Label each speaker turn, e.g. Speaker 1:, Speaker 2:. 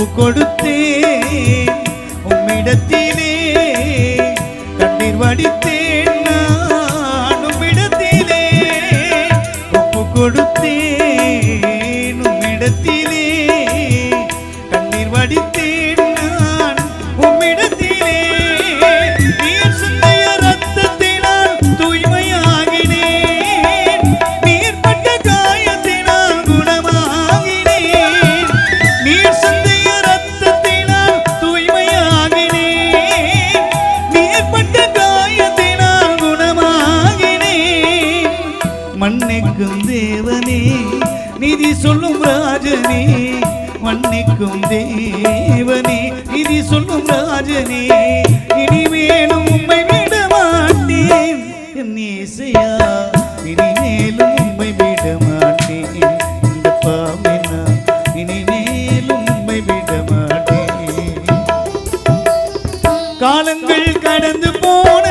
Speaker 1: ஒப்பு கொடுத்தேன் உம்மிடத்திலே கண்ணீர் வடித்தேன் நான் உம்மிடத்திலே ஒப்பு கொடுத்தேன் உம்மிடத்திலே கண்ணீர் வடித்தேன் நான் உம்மிடத்திலே நீர் சிந்திய ரத்தத்தினால் தூய்மையாகினேன் நீர் பட்ட காயத்தினால் குணமாகினேன் நீர் சிந்திய ரத்தத்தினால் தூய்மையாகினேன் நீர் பட்ட காயத்தினால் குணமாகினேன் மன்னிக்கும் தேவனே நீதி சொல்லும் ராஜனே மன்னிக்கும் தேவனே நீதி சொல்லும் ராஜனே இனிமேலும் உம்மை விட மாட்டேன் என் இயேசையா இனிமேலும் உம்மை விட மாட்டேன் இந்த பாவினா இனிமேலும் உம்மை விட மாட்டேன் காலங்கள் கடந்து போன